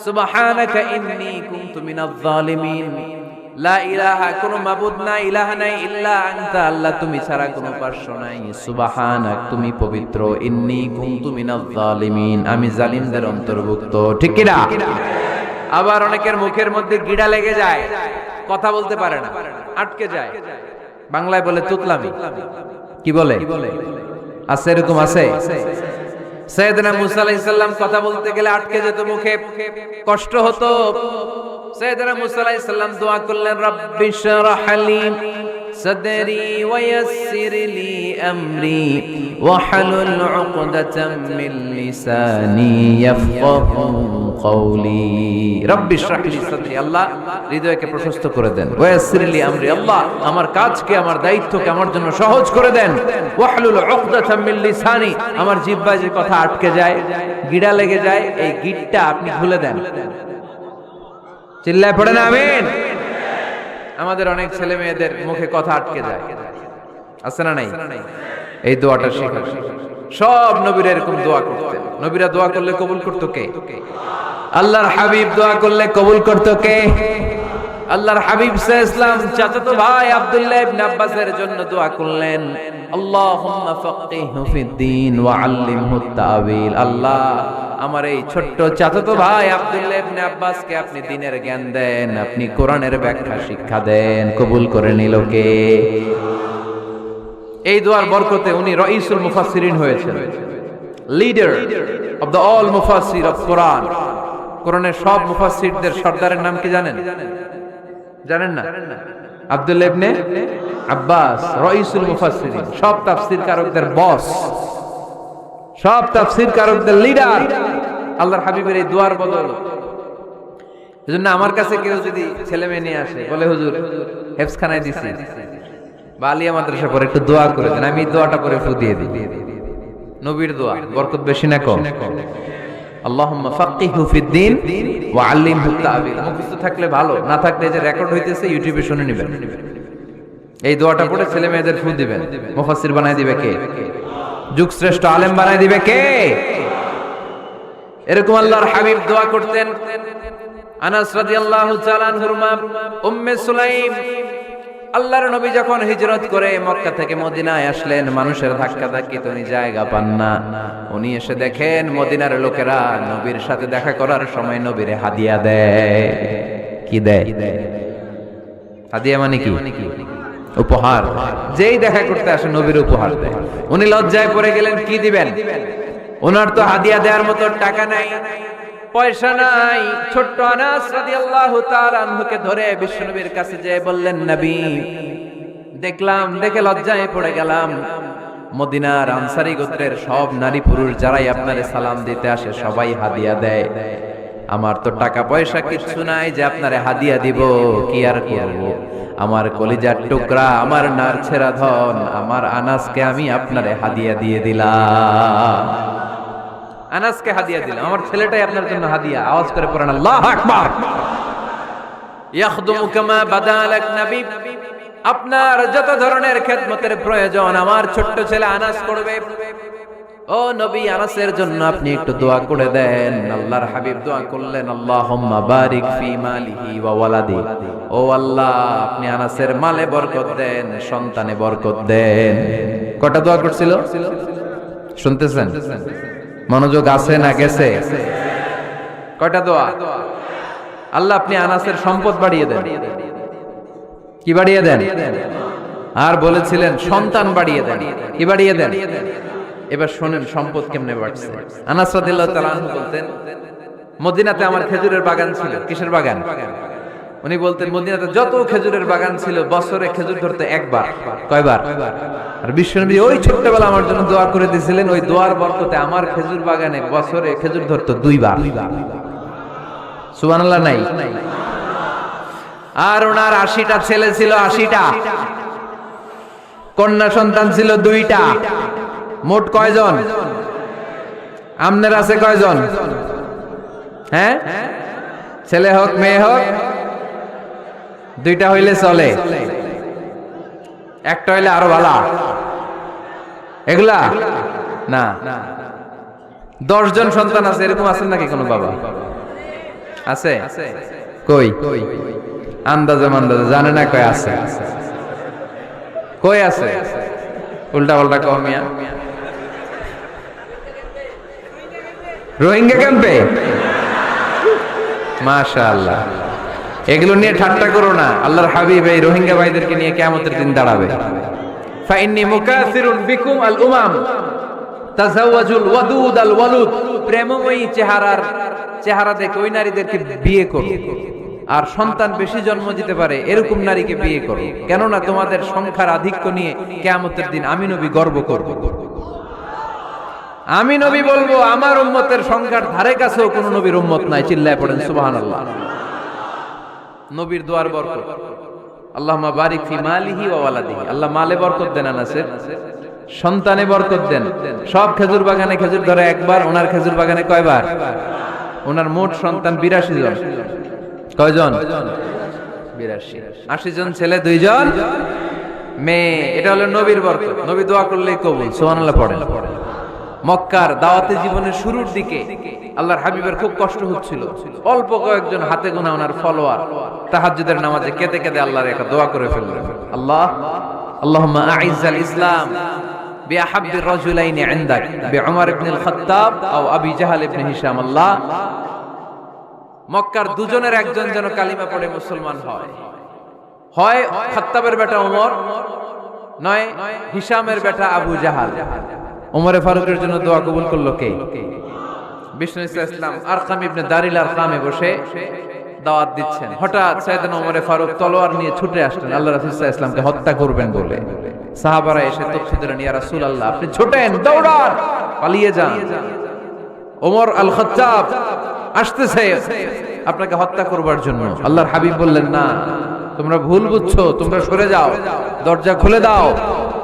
সুবহানাকা ইন্নী কুনতু মিনাজ জালিমিন। লা ইলাহা, কোনো মাবুদ নাই, ইলাহা নাই, ইল্লা আনতা, আল্লাহ তুমি ছাড়া কোনো পার্শ্ব নাই, সুবহানাক, তুমি পবিত্র, ইন্নী কুনতু মিনাজ জালিমিন, আমি জালিমদের অন্তর্ভুক্ত। ঠিক কি না? আবার অনেকের মুখের মধ্যে গিড়া লেগে যায়, কথা বলতে পারে না, আটকে যায়। বাংলায় বলে তুতলামি। কি বলে? আছে, এরকম আছে। সাইয়েদনা মুসা আলাইহিস সালাম কথা বলতে গেলে আটকে যেত মুখে, কষ্ট হতো। সাইয়েদনা মুসা আলাইহিস সালাম দোয়া করলেন, রাব্বি শরহ লি সাদরি ওয়া ইয়াসসির লি আমরি ওয়াহলুল উকদাতাম মিন লিসানি ইয়াফকাহু কওলি। রাব্বি শরহ লি সাদরি, আল্লাহ হৃদয়কে প্রশস্ত করে দেন। ওয়া ইয়াসসির লি আমরি, আল্লাহ আমার কাজকে, আমার দায়িত্বকে আমার জন্য সহজ করে দেন। ওয়াহলুল উকদাতাম মিন লিসানি, আমার জিহ্বায় যে কথা আটকে যায়, গিড়া লেগে যায়, এই গিটটা আপনি খুলে দেন। চিল্লায় পড়েন আমিন। আমাদের অনেক ছেলে মেয়েদের মুখে কথা আটকে যায়, আছে না নাই? এই দোয়াটা শেখা। সব নবীরা এরকম দোয়া করতেন। নবীরা দোয়া করলে কবুল করতো কে? আল্লাহর হাবিব দোয়া করলে কবুল করতো কে? আল্লাহর হাবিব সাল্লাল্লাহু আলাইহি ওয়াসাল্লাম চাচাতো ভাই আব্দুল্লাহ ইবনে আব্বাসের জন্য দোয়া করলেন, আল্লাহুম্মা ফাক্কিহহু ফিদ-দীন ওয়া আল্লিমহু তা'ওয়িল। আল্লাহ আমার এই ছোট্ট চাচাতো ভাই আব্দুল্লাহ ইবনে আব্বাসকে আপনি দ্বীনের জ্ঞান দেন, আপনি কোরআনের ব্যাখ্যা শিক্ষা দেন। কবুল করে নিল কে? এই দোয়ার বরকতে উনি রাইসুল মুফাসসিরিন হয়েছেন, লিডার অফ দ্য অল মুফাসসির অফ কোরআন। কোরআনের সব মুফাসসিরদের সর্দারের নাম কি জানেন? জানেন না? আব্দুল্লাহ ইবনে আব্বাস রাইসুল মুফাসসিরিন, সব তাফসীর কারকদের বস, সব তাফসীর কারকদের লিডার। আল্লাহর হাবিবের এই দোয়ার বদৌলত। এজন্য আমার কাছে কেউ যদি ছেলে মেয়ে নিয়ে আসে, বলে হুজুর হেফজখানায় দিছি বা আলিয়া মাদ্রাসা পরে একটু দোয়া করে দেন, আমি দোয়াটা পরে ফু দিয়ে দিই। নবীর দোয়া, বরকত বেশি না কম? আল্লাহুম্মা ফাক্কিহহু ফিদ-দীন ওয়া আল্লিমহু তা'ওয়িল। মুখস্থ থাকলে ভালো, না থাকলে যে রেকর্ড হইতেছে ইউটিউবে শুনে নেবেন। এই দোয়াটা পড়ে ছেলে মেয়েদের ফু দিবেন। মুফাসসির বানায় দিবে কে? যুগ শ্রেষ্ঠ আলেম বানায় দিবে কে? এরকম আল্লাহর হাবিব দোয়া করতেন। আনাস রাদিয়াল্লাহু তাআলা আনহুর মা উম্মে সুলাইম, আল্লাহর নবী যখন হিজরত করে মক্কা থেকে মদিনায় আসলেন, মানুষের ধাক্কা ধাক্কিতে উনি জায়গা পান না। উনি এসে দেখেন মদিনার লোকেরা নবীর সাথে দেখা করার সময় নবীরে হাদিয়া দেয়। কি দেয়? হাদিয়া মানে কি? উপহার। যেই দেখা করতে আসে নবীর উপহার দেয়। উনি লজ্জায় পড়ে গেলেন, কি দিবেন? ওনার তো হাদিয়া দেওয়ার মতো টাকা নাই, পয়সা নাই। ছোট্ট আনাস রাদিয়াল্লাহু তাআলা আনহুকে ধরে বিশ্বনবীর কাছে যেয়ে বললেন, নবী দেখলাম, দেখে লজ্জায় পড়ে গেলাম, মদিনার আনসারী গোত্রের সব নারী পুরুষ যারাই আপনারে সালাম দিতে আসে সবাই হাদিয়া দেয়। আমার তো টাকা পয়সা কিচ্ছু নাই যে আপনারে হাদিয়া দিব, কি আর করব? আমার কলিজার টুকরা, আমার নারছেরা ধন, আমার আনাসকে আমি আপনারে হাদিয়া দিয়ে দিলাম। আনাসকে হাদিয়া দিলাম, আমার ছেলেটাই আপনার জন্য হাদিয়া। আওয়াজ করে পড়েন আল্লাহু আকবার। ইয়াখদুমু কামা বাদালাক নবী, আপনার যত ধরনের খেদমতের প্রয়োজন আমার ছোট্ট ছেলে আনাস করবে। ও নবী, আনাসের জন্য আপনি একটু দোয়া করে দেন। আল্লাহর হাবিব দোয়া করলেন, আল্লাহুম্মা বারিক ফি মালিহি ওয়া ওয়ালাদি। ও আল্লাহ, আপনি আনাসের মালে বরকত দেন, সন্তানে বরকত দেন। কটা দোয়া করছিল শুনতেছেন? মনোযোগ আছে না গেছে? কয়টা দোয়া? আল্লাহ আপনি আনাসের সম্পদ বাড়িয়ে দেন। কি বাড়িয়ে দেন? আর বলেছিলেন সন্তান বাড়িয়ে দেন। কি বাড়িয়ে দেন? এবার শোনেন সম্পদ কেমনে বাড়ছে। আনাস রাদিয়াল্লাহু তাআলা আনহু বলতেন, মদিনাতে আমার খেজুরের বাগান ছিল। কিসের বাগান? উনি বলতেন মদিনাতে যত খেজুরের বাগান ছিল বছরে খেজুর ধরতে একবার। কয়বার? আর বিশ্বনবী ওই ছোট্টবেলা আমার জন্য দোয়া করে দিয়েছিলেন, ওই দোয়ার বরকতে আমার খেজুর বাগানে বছরে খেজুর ধরতো 2 বার। সুবহানাল্লাহ নাই? আর ওনার 80টা ছেলে ছিল, 80টা কন্যা সন্তান ছিল 2টা। মোট কয়জন? আমনের আছে কয়জন? হ্যাঁ, ছেলে হোক মেয়ে হোক 2টা হইলে চলে, একটা হইলে আরো ভালো। এগুলা না, 10 জন সন্তান আছে, এরকম আছেন নাকি কোনো বাবা? আছে? কই আন্দাজে মান্দাজে জানে না কয় আছে? কই আছে? উল্টা পাল্টা কমিয়া রোহিঙ্গা ক্যাম্পে। মাশাআল্লাহ, এগুলো নিয়ে ঠাট্টা করো না। আল্লাহর হাবিব এই রোহিঙ্গা ভাইদেরকে নিয়ে কিয়ামতের দিন দাঁড়াবে। ফাইন্নী মুকাসিরুন বিকুম আল উমাম তাজাওয়াজুল ওয়াদুদ আল ওয়ালুদ। প্রেমময়ী চেহারা দেখে ওই নারীদেরকে বিয়ে করো, আর সন্তান বেশি জন্ম দিতে পারে এরকম নারীকে বিয়ে করো, কেননা তোমাদের সংখ্যার আধিক্য নিয়ে কিয়ামতের দিন আমি নবী গর্ব করব। আমি নবী বলবো আমার উম্মতের সংখ্যার ধারে কাছেও কোন নবীর উম্মত নাই। চিল্লায় পড়েন সুবহানাল্লাহ। নবীর দোয়ার বরকত। আল্লাহুম্মা বারিক ফি মালিহি ওয়া ওয়ালাদিহি। আল্লাহ মালে বরকত দেন, আনাসের সন্তানে বরকত দেন। সব খেজুর বাগানে খেজুর ধরে একবার, ওনার খেজুর বাগানে কয়বার? ওনার মোট সন্তান 82 জন। কয়জন? 82। 80 জন ছেলে, 2 জন মেয়ে। এটা হলো নবীর বরকত। নবী দোয়া করলেই কবুল। সুবহানাল্লাহ পড়েন। মক্কার দাওয়াতের জীবনের শুরুর দিকে আল্লাহর হাবিবের খুব কষ্ট হচ্ছিল। অল্প কয়েকজন হাতে গোনা ওনার ফলোয়ার তাহাজ্জুদের নামাজে কেঁদে কেঁদে আল্লাহর একটা দোয়া করে ফেললেন, আল্লাহুম্মা আইজ্জাল ইসলাম বিআহাব্বির রাজুলাইনি ইনদাক বিউমর ইবনুল খাত্তাব আও আবি জাহল ইবনে হিশাম। আল্লাহ, মক্কার দুজনের একজন যেন কালিমা পড়ে মুসলমান হয়। হয় খাত্তাবের বেটা ওমর, নয় হিশামের বেটা আবু জাহাল। ওমরে ফারুকের জন্য দোয়া কবুল করলো কে? বিষ্ণু ইসলাম আরকাম ইবনে দারিল আরকামে বসে দাওয়াত দিচ্ছেন। হঠাৎ সাইয়েদনা ওমরে ফারুক তলোয়ার নিয়ে ছুটে আসলেন আল্লাহ রাসূল সাল্লাল্লাহু আলাইহি ওয়াসাল্লামকে হত্যা করবেন বলে। সাহাবারা এসে তথ্য দিলেন, ইয়া রাসূলুল্লাহ আপনি ছোটেন, দৌড়ান, পালিয়ে যান, ওমর আল খাত্তাব আসতেছে আপনাকে হত্যা করবার জন্য। আল্লাহর হাবিব বললেন, না তোমরা ভুল বুঝছো, তোমরা সরে যাও, দরজা খুলে দাও।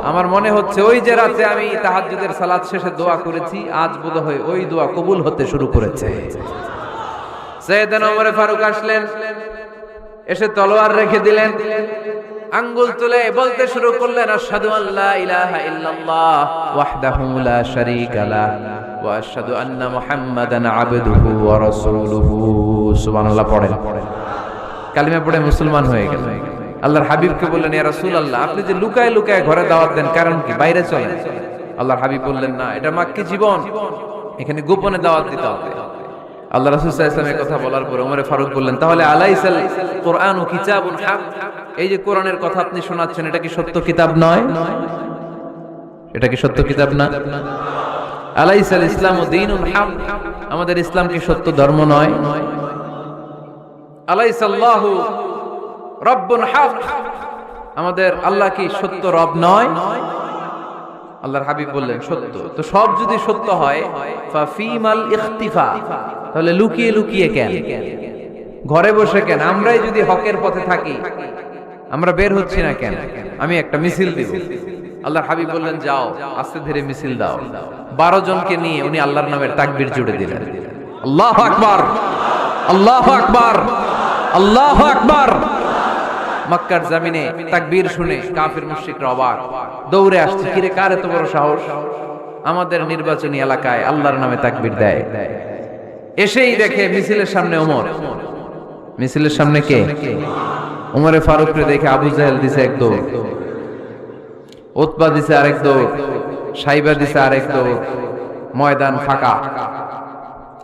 আমার মনে হচ্ছে ওই যে রাতে আমি তাহাজ্জুদের সালাত শেষে দোয়া করেছি, আজ বোধহয় ওই দোয়া কবুল হতে শুরু করেছে। সাইয়েদনা ওমর ফারুক আসলেন, এসে তলোয়ার রেখে দিলেন, আঙ্গুল তুলে বলতে শুরু করলেন, আশহাদু আল্লা ইলাহা ইল্লাল্লাহ ওয়াহদাহু লা শারীকা লাহ ওয়া আশহাদু আন্না মুহাম্মাদান আবদুহু ওয়া রাসূলুহু। সুবহানাল্লাহ পড়েন। কালিমা পড়ে মুসলমান হয়ে গেলেন। আল্লাহর হাবিবকে বললেন, ইয়া রাসূলুল্লাহ আপনি যে লুকায় লুকায় ঘরে দাওয়াত দেন, কারণ কি? বাইরে চলেন। আল্লাহর হাবিব বললেন, না এটা মাক্কি জীবন, এখানে গোপনে দাওয়াত দিতে হবে। আল্লাহ রাসূল সাল্লাল্লাহু আলাইহি ওয়াসাল্লামের কথা বলার পরে ওমর ফারুক বললেন, তাহলে আলাইসাল কুরআনু কিতাবুন হক, এই যে কোরআনের কথা আপনি শোনাচ্ছেন এটা কি সত্য কিতাব নয়? এটা কি সত্য কিতাব না? আলাইসাল ইসলামু দীনুন হক, আমাদের ইসলাম কি সত্য ধর্ম নয়? আলাইসাল্লাহু রব্বুন হক, আমাদের আল্লাহ কি সত্য রব নয়? আল্লাহর হাবিব বললেন, সত্য। তো সব যদি সত্য হয়, ফাফিমাল ইখতিফা, তাহলে লুকিয়ে লুকিয়ে কেন, ঘরে বসে কেন? আমরাই যদি হকের পথে থাকি, আমরা বের হচ্ছি না কেন? আমি একটা মিছিল দিব। আল্লাহর হাবিব বললেন, যাও আস্তে ধীরে মিছিল দাও। 12 জনকে নিয়ে উনি আল্লাহর নামের তাকবীর জুড়ে দিলেন। আল্লাহু আকবার, আল্লাহু আকবার, আল্লাহু আকবার। মক্কার জমিনে তাকবীর শুনে কাফির মুশরিকরা অবাক, দৌড়ে আসছে, কিরে কার এত বড় সাহস আমাদের নির্বাচনী এলাকায় আল্লাহর নামে তাকবীর দেয়। এসেই দেখে মিছিলের সামনে ওমর। মিছিলের সামনে কে? ওমরে ফারুককে দেখে আবু জাহেল দিছে এক দৌড়, উতবা দিছে আরেক দৌড়, সাইবা দিছে আরেক দৌড়। ময়দান ফাঁকা।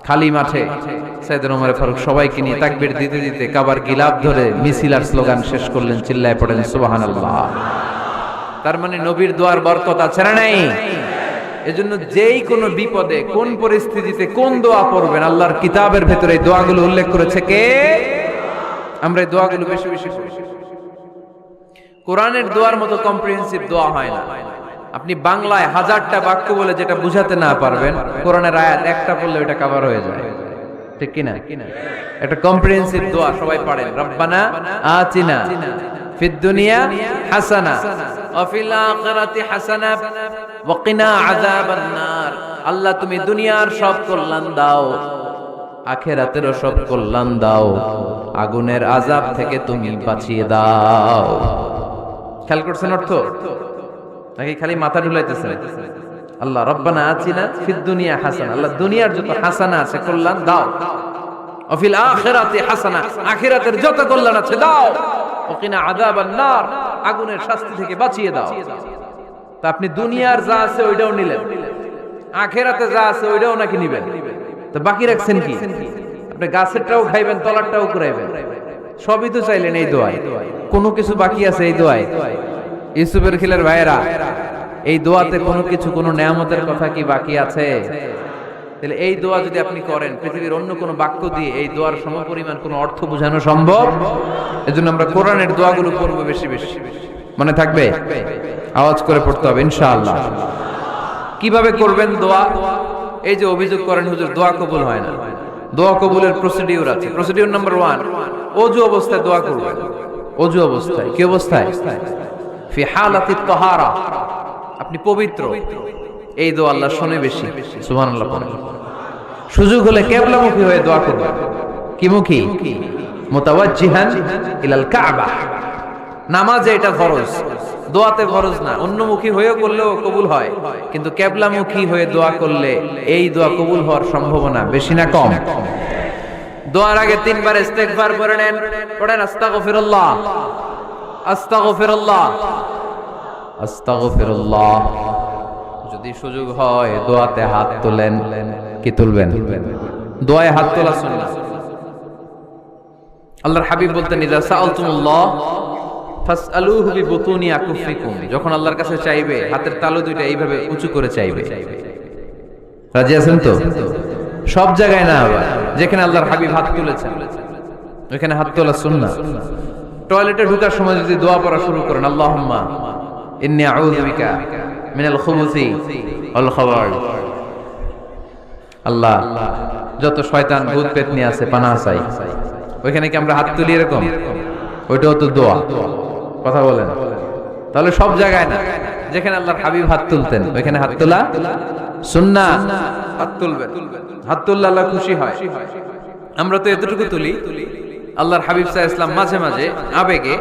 খালি মাঠে সাইয়েদনা ওমর ফারুক সবাইকে নিয়ে তাকবীর দিতে দিতে কাবার গিলাফ ধরে মিছিল আর স্লোগান শেষ করলেন, চিল্লায় পড়েন সুবহানাল্লাহ। তার মানে নবীর দোয়ার বরকত আছে না নাই? এজন্য যেই কোনো বিপদে কোন পরিস্থিতিতে কোন দোয়া পড়বেন, আল্লাহর কিতাবের ভেতরে এই দোয়াগুলো উল্লেখ করেছে কে? আমরা এই দোয়াগুলো বেশি বেশি পড়ি। কোরআনের দোয়ার মতো কম্প্রিহেন্সিভ দোয়া হয় না। আপনি বাংলায় 1000টা বাক্য বলে যেটা বুঝাতে না পারবেন, কোরআনের আয়াত একটা পড়লে ওটা কভার হয়ে যায়, ঠিক কি না? একটা কম্প্রিহেন্সিভ দোয়া সবাই পড়েন, রব্বানা আতিনা ফিদ দুনিয়া হাসানা ওয়া ফিল আখিরাতি হাসানা ওয়া কিনা আযাবান নার। আল্লাহ তুমি দুনিয়ার সব কল্যাণ দাও, আখিরাতেরও সব কল্যাণ দাও, আগুনের আযাব থেকে তুমি বাঁচিয়ে দাও। খেয়াল করছেন অর্থ নাকি খালি মাথা ঢুলাইতেছেন? আল্লাহ রব্বানা আতিনা ফিদ দুনিয়া হাসানা, আল্লাহ দুনিয়ার যত হাসানা আছে কল্যাণ দাও, ওয়া ফিল আখিরাতি হাসানা, আখিরাতের যত কল্যাণ আছে দাও, ওয়া কিনা আযাবান নার, আগুনের শাস্তি থেকে বাঁচিয়ে দাও। তা আপনি দুনিয়ার যা আছে ওইটাও নিলেন, আখিরাতে যা আছে ওইটাও নাকি নিবেন, তো বাকি রাখছেন কি? আপনি গাছেরটাও খাইবেন, তলারটাও কুড়াইবেন, সবই তো চাইলেন এই দোয়ায়। কোনো কিছু বাকি আছে এই দোয়ায়? ইউসুফের খিলের ভাইয়েরা, এই দোয়াতে কোনো কিছু, কোনো নেয়ামতের কথা কি বাকি আছে? তাহলে এই দোয়া যদি আপনি করেন, পৃথিবীর অন্য কোনো বাক্য দিয়ে এই দোয়ার সমপরিমাণ কোনো অর্থ বোঝানো সম্ভব? এজন্য আমরা কোরআনের দোয়াগুলো পড়বো বেশি বেশি। মনে থাকবে? আওয়াজ করে পড়তে হবে ইনশাআল্লাহ। কিভাবে করবেন দোয়া? এই যে অভিযোগ করেন হুজুর দোয়া কবুল হয় না, দোয়া কবুলের প্রসিডিউর আছে। প্রসিডিউর নাম্বার 1, ওযু অবস্থায় দোয়া করবেন। ওযু অবস্থায়, কি অবস্থায়? ফি হালাতিত তাহারা, আপনি পবিত্র, এই দোয়া আল্লাহ শুনে বেশি, সুবহানাল্লাহ পড়েন। সুযোগ হলে কিবলামুখী হয়ে দোয়া করবেন। কি মুখী? মুতাওয়াজ্জিহান ইলাল কাবা। নামাজে এটা ফরজ, দোয়াতে ফরজ না। অন্যমুখী হয়েও করলেও কবুল হয়, কিন্তু কিবলামুখী হয়ে দোয়া করলে এই দোয়া কবুল হওয়ার সম্ভাবনা বেশি না কম? দোয়ার আগে 3 বার ইস্তিগফার পড়ে নেন। পড়েন আস্তাগফিরুল্লাহ, আস্তাগফিরুল্লাহ, আস্তাগফিরুল্লাহ। যদি সুযোগ হয় দোয়াতে হাত তোলেন। কি তুলবেন? দোয়ায় হাত তোলা সুন্নাহ। আল্লাহর হাবিব বলতেন, ইযা সাআলতুমুল্লাহ ফাসআলুহু বিবুতুনি আকুফিকুম। যখন আল্লাহর কাছে চাইবে, হাতের তালু দুইটা এইভাবে উঁচু করে চাইবে। রাজি আছেন তো? সব জায়গায় না, আবার যেখানে আল্লাহর হাবিব হাত তুলেছেন ওখানে হাত তোলা সুন্নাহ। টয়লেটে ঢোকার সময় যদি দোয়া পড়া শুরু করেন, আল্লাহুম্মা ইন্নী আউযু বিকা মিনাল খুবুসি ওয়াল খাবাইস, আল্লাহ যত শয়তান ভূত পেতনি আছে পানাহ চাই। ওইখানে কি আমরা হাত তুলি এরকম? ওইটাও তো দোয়া। কথা বলেন? তাহলে সব জায়গায় না, যেখানে আল্লাহর হাবিব হাত তুলতেন ওইখানে হাত তোলা সুন্নাহ। হাত তুলবেন, হাত তুললে আল্লাহ খুশি হয়। আমরা তো এতটুকু তুলি, আল্লাহর হাবিব সাল্লাল্লাহু আলাইহি ওয়াসাল্লাম মাঝে মাঝে আবেগে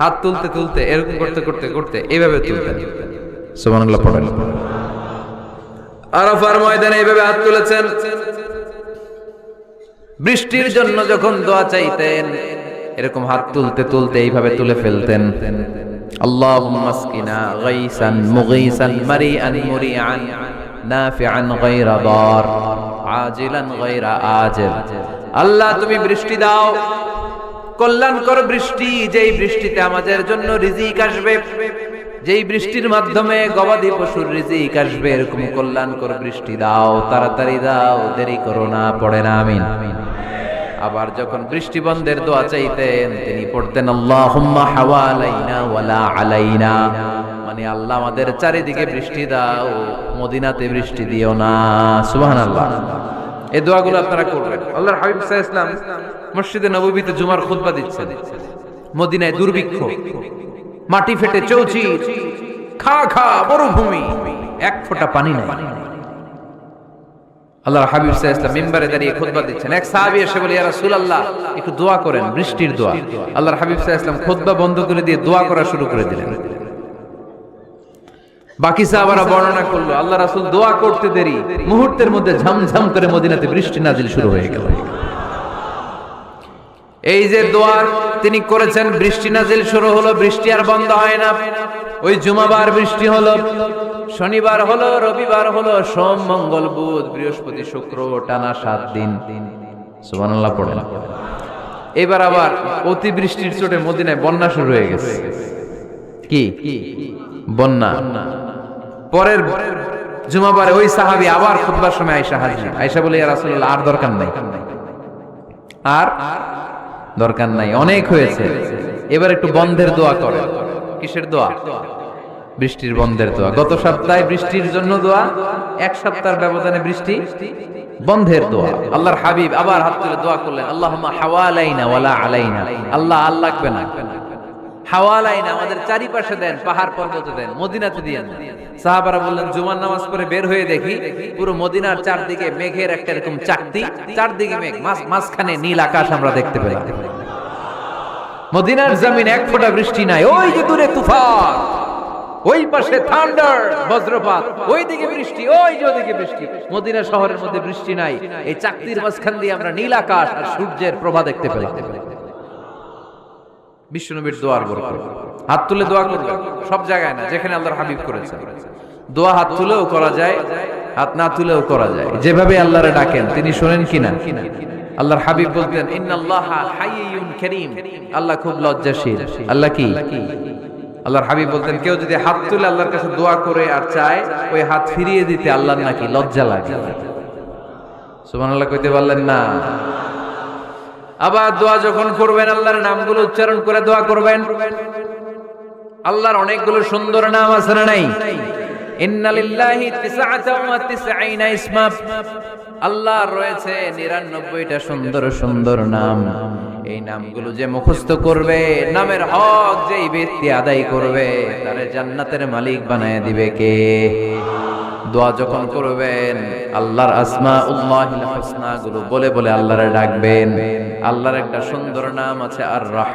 হাত তুলতে তুলতে এরকম করতে করতে করতে এইভাবে তুলতেন। সুবহানাল্লাহ পড়েন। আরাফার ময়দানে এইভাবে হাত তুলেছেন। বৃষ্টির জন্য যখন দোয়া চাইতেন এরকম হাত তুলতে তুলতে এইভাবে তুলে ফেলতেন। আল্লাহুম্মা আসকিনা গাইসান মুগীসান মারিআন মুরিআন নাফিআন গায়রা দার আজিলান গায়রা আজিল। আল্লাহ তুমি বৃষ্টি দাও, কল্যাণকর বৃষ্টি, যেই বৃষ্টিতে আমাদের জন্য রিজিক আসবে, যেই বৃষ্টির মাধ্যমে গবাদি পশুর রিজিক আসবে, এরকম কল্যাণকর বৃষ্টি দাও, তাড়াতাড়ি দাও, দেরি করো না। পড়েন আমিন। আবার যখন বৃষ্টি বন্ধের দোয়া চাইতেন তিনি পড়তেন আল্লাহুম্মা হাওয়ালাইনা ওয়ালা আলাইনা, মানে আল্লাহ আমাদের চারিদিকে বৃষ্টি দাও, মদিনাতে বৃষ্টি দিও না। সুবহানাল্লাহ। এই দোয়াগুলো আপনারা করবেন। আল্লাহর হাবিব সাল্লাল্লাহু আলাইহি ওয়াসাল্লাম মসজিদে নববীতে জুমার খুতবা দিচ্ছেন। মদিনায় দুর্ভিক্ষ, মাটি ফেটে চৌচির, খা খা মরুভূমি, এক ফোঁটা পানি নাই। আল্লাহর হাবিব সাল্লাল্লাহু আলাইহি ওয়াসাল্লাম মিম্বারে দাঁড়িয়ে খুতবা দিচ্ছেন। এক সাহাবী এসে বলে, ইয়া রাসূলুল্লাহ একটু দোয়া করেন, বৃষ্টির দোয়া। আল্লাহর হাবিব সাল্লাল্লাহু আলাইহি ওয়াসাল্লাম খুতবা বন্ধ করে দিয়ে দোয়া করা শুরু করে দিলেন। বাকি সাহাবারা বর্ণনা করলো, আল্লাহ রাসূল দোয়া করতে দেরি, মুহূর্তের মধ্যে ঝমঝম করে মদিনাতে বৃষ্টি নাজিল শুরু হয়ে গেল। এই যে দোয়া তিনি করেছেন, বৃষ্টি নাজিল শুরু হলো, বৃষ্টি আর বন্ধ হয় না। ওই জুমাবার বৃষ্টি হলো, শনিবার হলো, রবিবার হলো, সোম মঙ্গল বুধ বৃহস্পতি শুক্র, টানা 7 দিন। সুবহানাল্লাহ পড়েন। এবার আবার অতিবৃষ্টির চোটে মদিনায় বন্যা শুরু হয়ে গেছে। কি বন্যা? পরের জুমাবারে ওই সাহাবী আবার খুতবার সময় আয়েশা হাজির। আয়েশা বলে, ইয়া রাসূলুল্লাহ, আর দরকার নাই, আর দরকার নাই, অনেক হয়েছে, এবার একটু বন্ধের দোয়া করেন। কিসের দোয়া? বৃষ্টির বন্ধের দোয়া। গত সপ্তাহে বৃষ্টির জন্য দোয়া, এক সপ্তাহের ব্যবধানে বৃষ্টি বন্ধের দোয়া। আল্লাহর হাবিব আবার হাত তুলে দোয়া করলেন, আল্লাহুম্মা হাওয়ালাইনা ওয়ালা আলাইনা। আল্লাহ আর লাগবে না, হাওয়ালাইনা, আমাদের চারিপাশে দেন, পাহাড় পর্বতে দেন, মদিনাতে দিয়েন। সাহাবারা বললেন, জুমার নামাজ পড়ে বের হয়ে দেখি পুরো মদিনার চারদিকে মেঘের একটা এরকম চাকতি, চারদিকে মেঘ, মাঝখানে নীল আকাশ আমরা দেখতে পেলাম। মদিনার জমিন এক ফোঁটা বৃষ্টি নাই। ওই যে দূরে তুফান, ওই পাশে থান্ডার, বজ্রপাত, ওইদিকে বৃষ্টি, ওই যে ওদিকে বৃষ্টি। মদিনা শহরের মধ্যে বৃষ্টি নাই, এই চাকতির মাঝখান দিয়ে আমরা নীল আকাশ আর সূর্যের প্রভা দেখতে পেলাম। বিশ্বনবীর দোয়ার বরকত। হাত তুলে দোয়া করবেন, সব জায়গায় না, যেখানে আল্লাহর হাবিব করেছেন। দোয়া হাত তুলেও করা যায়, হাত না তুলেও করা যায়, যেভাবে আল্লাহরে ডাকেন তিনি শুনেন কিনা। আল্লাহর হাবিব বলতেন, ইন্নাল্লাহা হাইয়ুন কারীম, আল্লাহ খুব লজ্জাশীল। আল্লাহ কি? আল্লাহর হাবিব বলতেন, কেউ যদি হাত তুলে আল্লাহর কাছে দোয়া করে আর চায়, ওই হাত ফিরিয়ে দিতে আল্লাহর নাকি লজ্জা লাগে। সুবহানাল্লাহ কইতে পারলেন না? আবার দোয়া যখন করবেন, আল্লাহর নামগুলো উচ্চারণ করে দোয়া করবেন। আল্লাহর অনেকগুলো সুন্দর নাম আছে না নাই? ইন্না লিল্লাহি 99 ইসমা, আল্লাহর রয়েছে 99টা সুন্দর সুন্দর নাম। এই নামগুলো যে মুখস্থ করবে, নামের হক যেই ব্যক্তি আদায় করবে, তারে জান্নাতের মালিক বানায় দিবে কে? দোয়া যখন করবেন, আল্লাহর আসমাউল্লাহিল হুসনা গুলো বলে বলে আল্লাহরে ডাকবেন। আল্লাহর একটা সুন্দর নাম আছে আর রাহমান।